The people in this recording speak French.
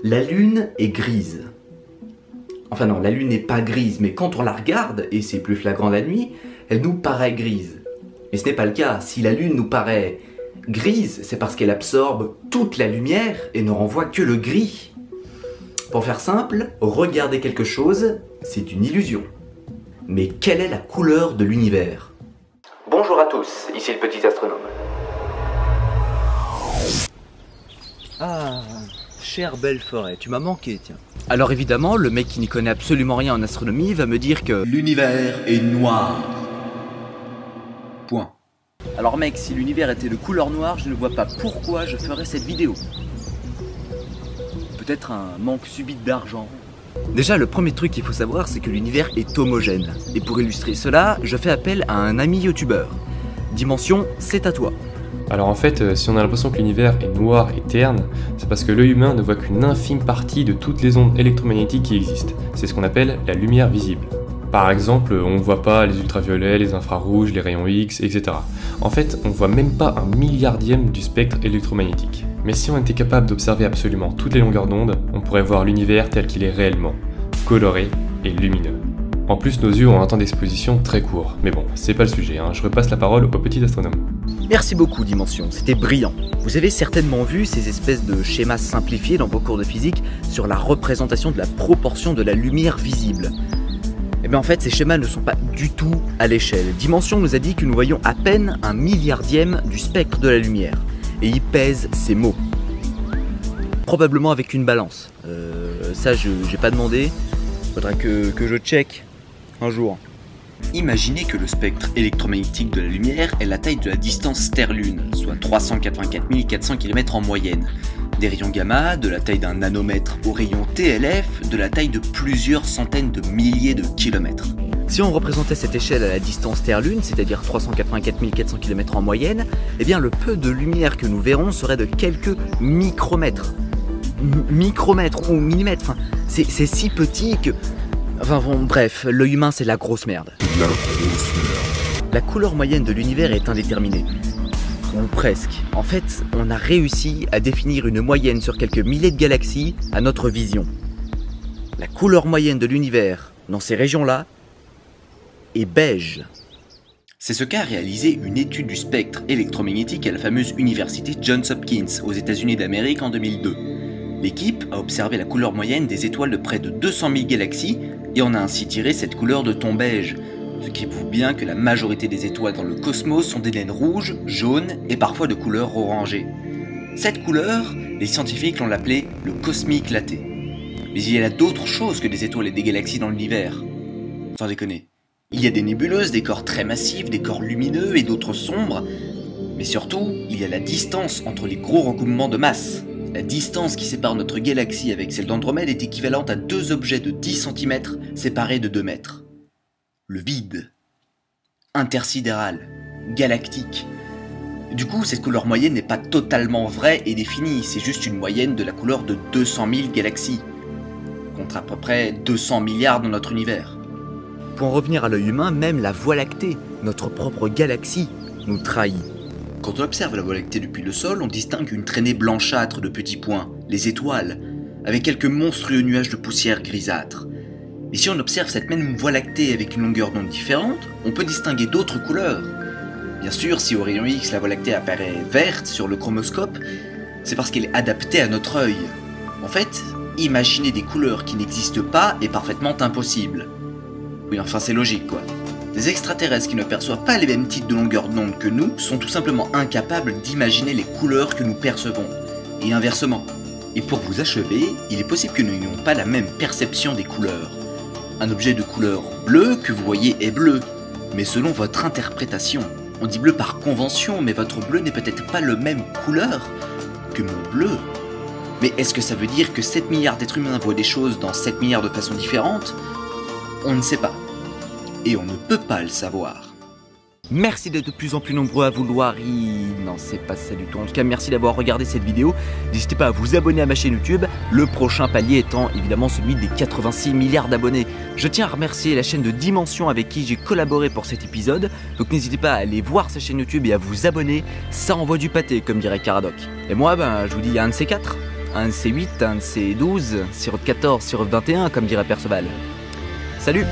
La Lune est grise. Enfin non, la Lune n'est pas grise, mais quand on la regarde, et c'est plus flagrant la nuit, elle nous paraît grise. Mais ce n'est pas le cas. Si la Lune nous paraît grise, c'est parce qu'elle absorbe toute la lumière et ne renvoie que le gris. Pour faire simple, regarder quelque chose, c'est une illusion. Mais quelle est la couleur de l'univers? Bonjour à tous, ici le petit astronome. Ah, chère belle forêt, tu m'as manqué, tiens. Alors évidemment, le mec qui n'y connaît absolument rien en astronomie va me dire que l'univers est noir. Point. Alors mec, si l'univers était de couleur noire, je ne vois pas pourquoi je ferais cette vidéo. Peut-être un manque subit d'argent. Déjà, le premier truc qu'il faut savoir, c'est que l'univers est homogène. Et pour illustrer cela, je fais appel à un ami youtubeur. Dimension, c'est à toi. Alors en fait, si on a l'impression que l'univers est noir et terne, c'est parce que l'œil humain ne voit qu'une infime partie de toutes les ondes électromagnétiques qui existent. C'est ce qu'on appelle la lumière visible. Par exemple, on ne voit pas les ultraviolets, les infrarouges, les rayons X, etc. En fait, on ne voit même pas un milliardième du spectre électromagnétique. Mais si on était capable d'observer absolument toutes les longueurs d'onde, on pourrait voir l'univers tel qu'il est réellement, coloré et lumineux. En plus, nos yeux ont un temps d'exposition très court. Mais bon, c'est pas le sujet, je repasse la parole au petit astronome. Merci beaucoup Dimension, c'était brillant. Vous avez certainement vu ces espèces de schémas simplifiés dans vos cours de physique sur la représentation de la proportion de la lumière visible. Et bien en fait, ces schémas ne sont pas du tout à l'échelle. Dimension nous a dit que nous voyons à peine un milliardième du spectre de la lumière. Et il pèse ces mots. Probablement avec une balance. Ça, j'ai pas demandé. Faudra que je check un jour. Imaginez que le spectre électromagnétique de la lumière est la taille de la distance Terre-Lune, soit 384 400 km en moyenne. Des rayons gamma de la taille d'un nanomètre aux rayons TLF de la taille de plusieurs centaines de milliers de kilomètres. Si on représentait cette échelle à la distance Terre-Lune, c'est-à-dire 384 400 km en moyenne, eh bien le peu de lumière que nous verrons serait de quelques micromètres. Micromètres ou millimètres, enfin, c'est si petit que... Enfin bon, bref, l'œil humain c'est la grosse merde. La grosse merde. La couleur moyenne de l'univers est indéterminée. Ou presque. En fait, on a réussi à définir une moyenne sur quelques milliers de galaxies à notre vision. La couleur moyenne de l'univers, dans ces régions-là, est beige. C'est ce qu'a réalisé une étude du spectre électromagnétique à la fameuse université Johns Hopkins aux États-Unis d'Amérique en 2002. L'équipe a observé la couleur moyenne des étoiles de près de 200 000 galaxies et en a ainsi tiré cette couleur de ton beige, ce qui prouve bien que la majorité des étoiles dans le cosmos sont des naines rouges, jaunes et parfois de couleur orangée. Cette couleur, les scientifiques l'ont appelée le cosmique latte. Mais il y a d'autres choses que des étoiles et des galaxies dans l'univers. Sans déconner. Il y a des nébuleuses, des corps très massifs, des corps lumineux et d'autres sombres. Mais surtout, il y a la distance entre les gros recoupements de masse. La distance qui sépare notre galaxie avec celle d'Andromède est équivalente à deux objets de 10 cm séparés de 2 mètres. Le vide. Intersidéral. Galactique. Du coup, cette couleur moyenne n'est pas totalement vraie et définie, c'est juste une moyenne de la couleur de 200 000 galaxies, contre à peu près 200 milliards dans notre univers. Pour en revenir à l'œil humain, même la Voie lactée, notre propre galaxie, nous trahit. Quand on observe la Voie lactée depuis le sol, on distingue une traînée blanchâtre de petits points, les étoiles, avec quelques monstrueux nuages de poussière grisâtre. Mais si on observe cette même Voie lactée avec une longueur d'onde différente, on peut distinguer d'autres couleurs. Bien sûr, si au rayon X la Voie lactée apparaît verte sur le chromoscope, c'est parce qu'elle est adaptée à notre œil. En fait, imaginer des couleurs qui n'existent pas est parfaitement impossible. Oui, enfin c'est logique quoi. Les extraterrestres qui ne perçoivent pas les mêmes types de longueur d'onde que nous sont tout simplement incapables d'imaginer les couleurs que nous percevons, et inversement. Et pour vous achever, il est possible que nous n'ayons pas la même perception des couleurs. Un objet de couleur bleue que vous voyez est bleu, mais selon votre interprétation. On dit bleu par convention, mais votre bleu n'est peut-être pas le même couleur que mon bleu. Mais est-ce que ça veut dire que 7 milliards d'êtres humains voient des choses dans 7 milliards de façons différentes? On ne sait pas. Et on ne peut pas le savoir. Merci d'être de plus en plus nombreux à vouloir Non, c'est pas ça du tout. En tout cas, merci d'avoir regardé cette vidéo. N'hésitez pas à vous abonner à ma chaîne YouTube. Le prochain palier étant évidemment celui des 86 milliards d'abonnés. Je tiens à remercier la chaîne de Dimension avec qui j'ai collaboré pour cet épisode. Donc n'hésitez pas à aller voir sa chaîne YouTube et à vous abonner. Ça envoie du pâté, comme dirait Caradoc. Et moi, je vous dis à un de ces quatre. un de C8, un de C12, sirop de 14, sirop de 21, comme dirait Perceval. Salut!